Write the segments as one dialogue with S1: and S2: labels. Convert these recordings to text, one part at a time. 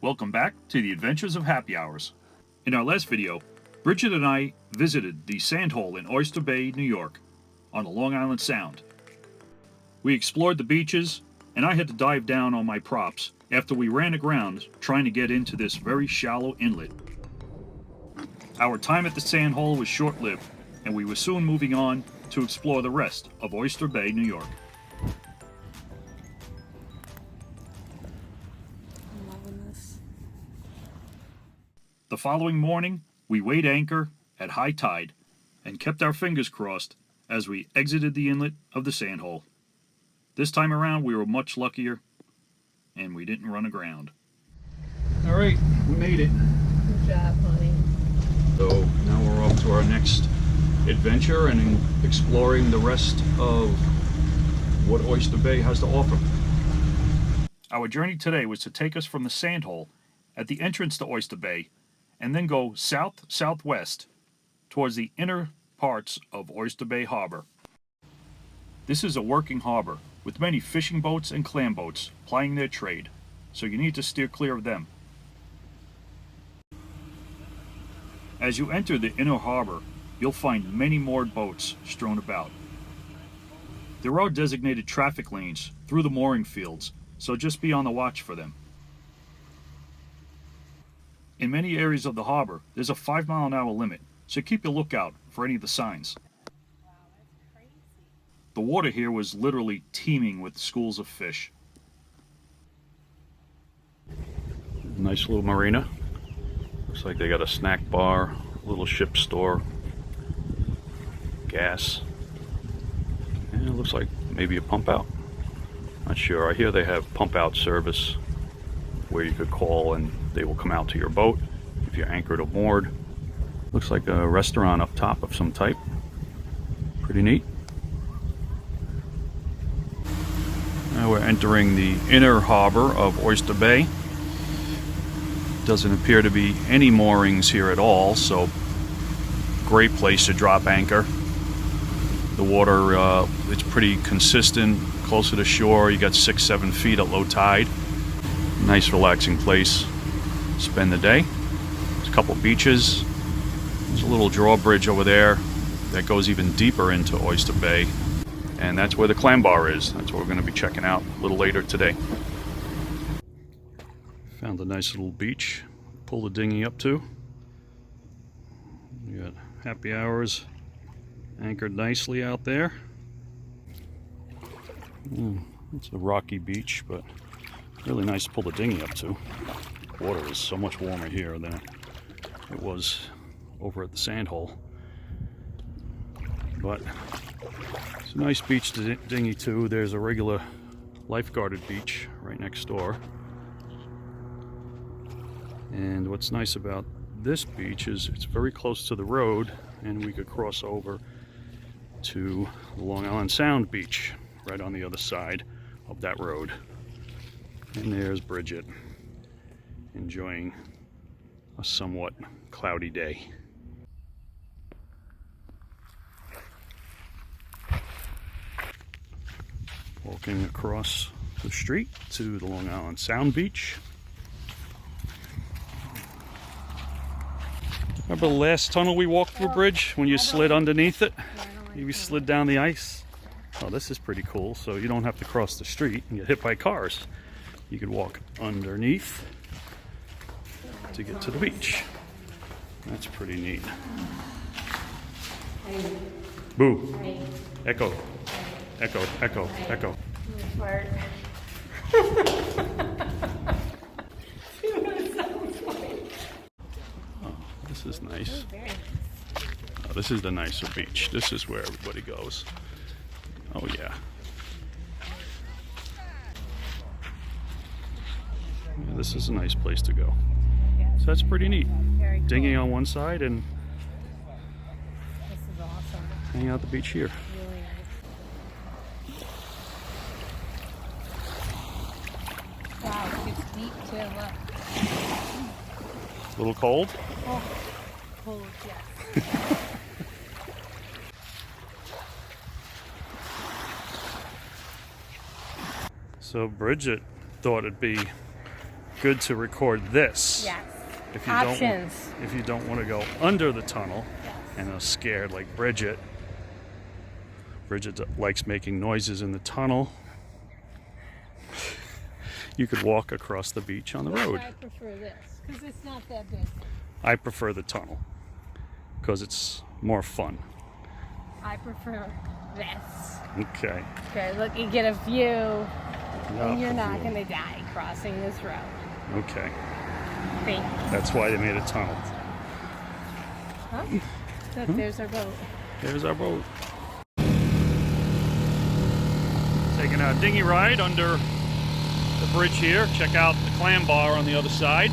S1: Welcome back to the Adventures of Happy Hours. In our last video, Brigitt and I visited the sand hole in Oyster Bay, New York, on the Long Island Sound. We explored the beaches, and I had to dive down on my props after we ran aground trying to get into this very shallow inlet. Our time at the sand hole was short-lived, and we were soon moving on to explore the rest of Oyster Bay, New York.
S2: I'm loving this.
S1: The following morning, we weighed anchor at high tide and kept our fingers crossed as we exited the inlet of the sand hole. This time around, we were much luckier, and we didn't run aground. All right, we made it.
S2: Good job, honey.
S1: So now we're off to our next adventure and exploring the rest of what Oyster Bay has to offer. Our journey today was to take us from the sand hole at the entrance to Oyster Bay and then go south-southwest towards the inner parts of Oyster Bay Harbor. This is a working harbor with many fishing boats and clam boats plying their trade, so you need to steer clear of them. As you enter the inner harbor, you'll find many moored boats strewn about. There are designated traffic lanes through the mooring fields, so just be on the watch for them. In many areas of the harbor, there's a 5-mile-an-hour limit, so keep a lookout for any of the signs.
S2: Wow, that's crazy.
S1: The water here was literally teeming with schools of fish. Nice little marina. Looks like they got a snack bar, a little ship store, gas, and it looks like maybe a pump out. Not sure. I hear they have pump out service where you could call and they will come out to your boat if you're anchored or moored. Looks like a restaurant up top of some type. Pretty neat. Now we're entering the inner harbor of Oyster Bay. Doesn't appear to be any moorings here at all, so great place to drop anchor. The water, it's pretty consistent, closer to shore. You got 6-7 feet at low tide. Nice relaxing place to spend the day. There's a couple beaches. There's a little drawbridge over there that goes even deeper into Oyster Bay, and that's where the Clam Bar is. That's what we're going to be checking out a little later today. Found a nice little beach, pull the dinghy up to. We got Happy Hours anchored nicely out there. It's a rocky beach, but really nice to pull the dinghy up to. Water is so much warmer here than it was over at the sand hole. But it's a nice beach to dinghy too. There's a regular lifeguarded beach right next door. And what's nice about this beach is it's very close to the road, and we could cross over to the Long Island Sound beach right on the other side of that road. And there's Brigitt enjoying a somewhat cloudy day. Walking across the street to the Long Island Sound beach. Remember the last tunnel we walked through, Bridge, when you slid underneath it? You slid down the ice? Oh, this is pretty cool. So you don't have to cross the street and get hit by cars. You could walk underneath to get to the beach. That's pretty neat. Boo. Echo. Echo, echo, echo.
S2: Fart.
S1: This is nice. Oh, this is the nicer beach. This is where everybody goes. Oh yeah. Yeah, this is a nice place to go. So that's pretty neat.
S2: Very cool.
S1: Dinghy on one side and
S2: This is awesome.
S1: hang out at the beach here.
S2: Really nice. Wow, it's deep too. Look.
S1: A little cold?
S2: Oh, cold, yes.
S1: So Brigitt thought it'd be
S3: good to record this.
S2: Yes.
S3: If you
S2: Options.
S3: if you don't want to go under the tunnel
S2: Yes.
S3: and are scared like Brigitt. Brigitt likes making noises in the tunnel. You could walk across the beach on the road.
S2: I prefer this because it's not that big.
S3: I prefer the tunnel because it's more fun.
S2: I prefer this.
S3: Okay.
S2: Okay, look, you get a view, and you're
S3: the
S2: not
S3: view.
S2: going to die crossing this road.
S3: Okay.
S2: Thank you.
S3: That's why they made a tunnel.
S2: Huh? Look, there's our boat.
S3: There's our boat. Taking a dinghy ride under the bridge here. Check out the Clam Bar on the other side.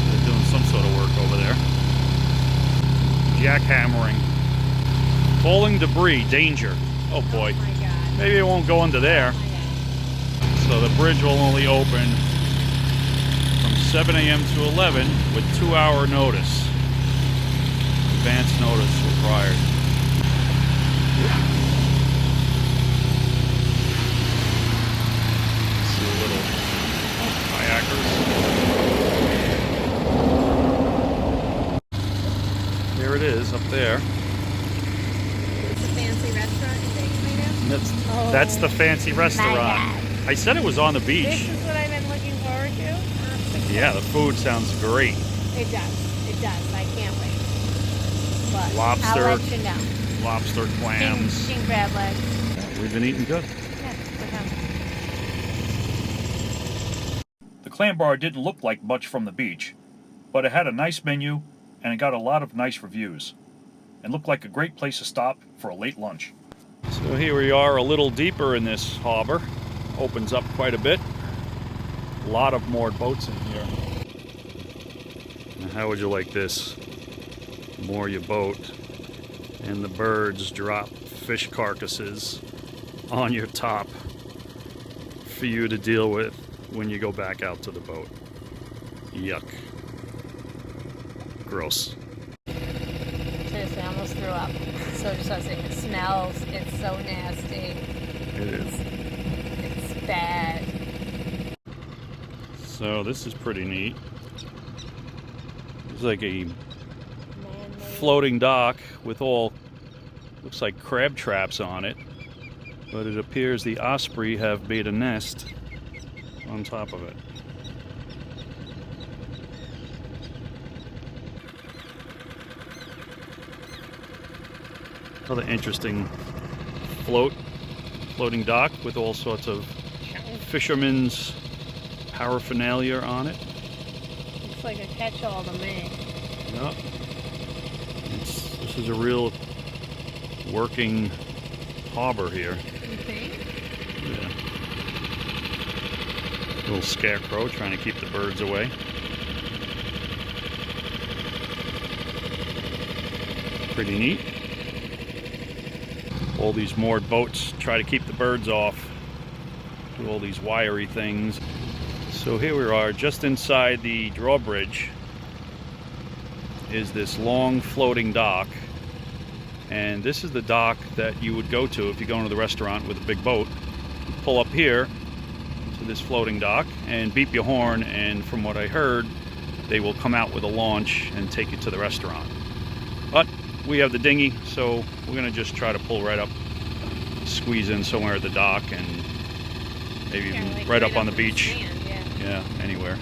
S3: They're doing some sort of work over there. Jackhammering. Falling debris, danger. Oh boy.
S2: Oh my God.
S3: Maybe it won't go under there.
S2: Oh my God.
S3: So the bridge will only open from 7 a.m. to 11 with 2-hour notice. Advance notice required. See a little kayakers. There it is up there.
S2: It's a fancy restaurant you think, Lena?
S3: That's the fancy restaurant.
S2: God.
S3: I said it was on the
S2: This
S3: beach.
S2: is what I've been looking forward to.
S3: Yeah, the food sounds great.
S2: It does. It does. I can't wait. But
S3: Lobster.
S2: I'll let you know.
S3: Lobster, clams.
S2: King crab legs.
S3: We've been eating good.
S2: Yeah, okay.
S1: The Clam Bar didn't look like much from the beach, but it had a nice menu and it got a lot of nice reviews. And looked like a great place to stop for a late lunch.
S3: So here we are a little deeper in this harbor. Opens up quite a bit. A lot of moored boats in here. Now how would you like this? Moor your boat and the birds drop fish carcasses on your top for you to deal with when you go back out to the boat. Yuck. Gross.
S2: Seriously, I almost threw up. So disgusting. It smells. It's so nasty.
S3: It is.
S2: It's bad.
S3: So this is pretty neat. It's like a
S2: Man-made.
S3: floating dock with all, looks like crab traps on it, but it appears the osprey have made a nest on top of it. Another interesting floating dock with all sorts of fishermen's paraphernalia on it.
S2: Looks like a catch-all to me.
S3: Yeah. This is a real working harbor here.
S2: You think?
S3: Yeah. Little scarecrow trying to keep the birds away. Pretty neat. All these moored boats try to keep the birds off. Do all these wiry things. So here we are, just inside the drawbridge is this long floating dock. And this is the dock that you would go to if you go into the restaurant with a big boat. You pull up here to this floating dock and beep your horn, and from what I heard, they will come out with a launch and take you to the restaurant. But we have the dinghy, so we're gonna just try to pull right up, squeeze in somewhere at the dock, and maybe
S2: Yeah,
S3: even
S2: like
S3: right up on the
S2: the
S3: beach.
S2: sand, yeah.
S3: Yeah, anywhere.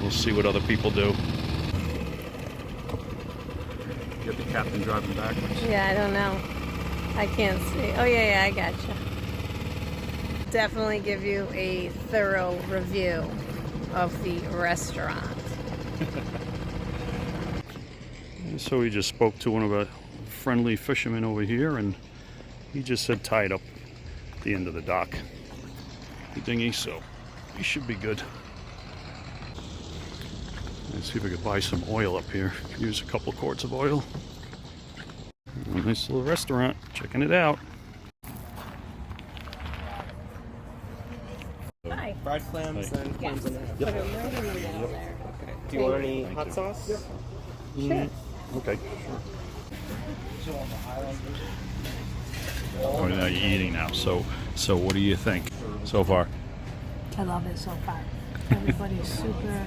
S3: We'll see what other people do. Get the captain driving backwards.
S2: Yeah, I don't know. I can't see. Oh, yeah, I gotcha. Definitely give you a thorough review of the restaurant.
S3: So we just spoke to one of our friendly fishermen over here, and he just said tied up at the end of the dock, the dinghy, so we should be good. Let's see if we could buy some oil up here. Use a couple quarts of oil. A nice little restaurant, checking it out.
S2: Hi.
S4: Fried clams and clams in there.
S2: Put them right in the middle there.
S4: Okay. Do you want any hot sauce?
S2: Sure.
S3: Okay. Oh, now you're eating now. So what do you think? so far?
S2: I love it so far. Everybody's super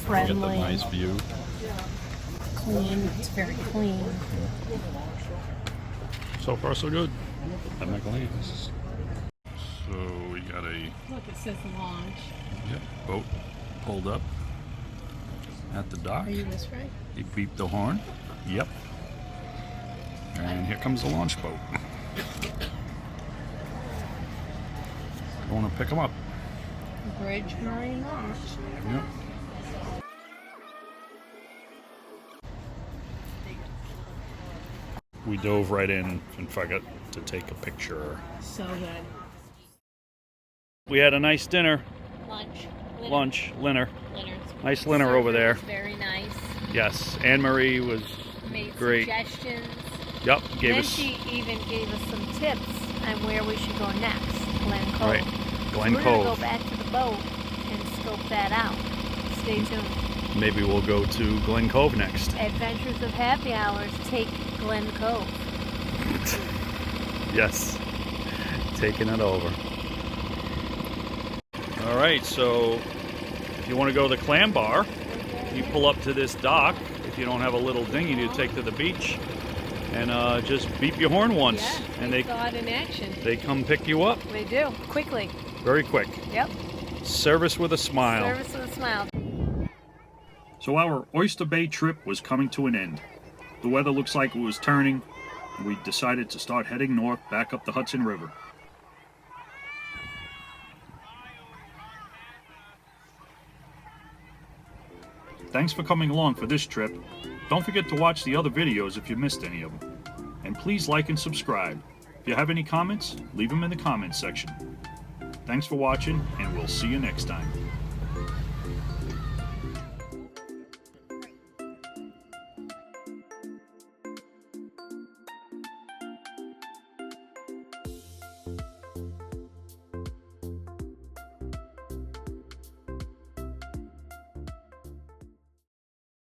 S2: friendly.
S3: Get the nice view.
S2: Clean. It's very clean.
S3: So far, so good. At McLean's. So we got a
S2: Look, it says launch.
S3: boat pulled up at the dock.
S2: Are you this way?
S3: He beeped the horn. Yep. And here comes the launch boat. Going to pick him up.
S2: Bridge Marine Launch.
S3: Yep. We dove right in and forgot to take a picture.
S2: So good.
S3: We had a nice dinner.
S2: Lunch.
S3: Dinner.
S2: Dinner.
S3: Nice dinner over there.
S2: Very nice.
S3: Yes, Anne-Marie was
S2: Made
S3: great.
S2: suggestions.
S3: Yep, gave
S2: Then
S3: us
S2: she even gave us some tips on where we should go next. Glen Cove.
S3: right. Glen
S2: We're gonna
S3: Cove.
S2: go back to the boat and scope that out. Stay tuned.
S3: Maybe we'll go to Glen Cove next.
S2: Adventures of Happy Hours take Glen Cove.
S3: Yes, taking it over. All right, so if you want to go to the Clam Bar, you pull up to this dock. If you don't have a little dinghy to take to the beach, and just beep your horn once,
S2: Yeah,
S3: and
S2: they saw it in action.
S3: they come pick you up.
S2: They do quickly.
S3: Very quick.
S2: Yep.
S3: Service with a smile.
S2: Service with a smile.
S1: So our Oyster Bay trip was coming to an end. The weather looks like it was turning, and we decided to start heading north back up the Hudson River. Thanks for coming along for this trip. Don't forget to watch the other videos if you missed any of them. And please like and subscribe. If you have any comments, leave them in the comments section. Thanks for watching, and we'll see you next time.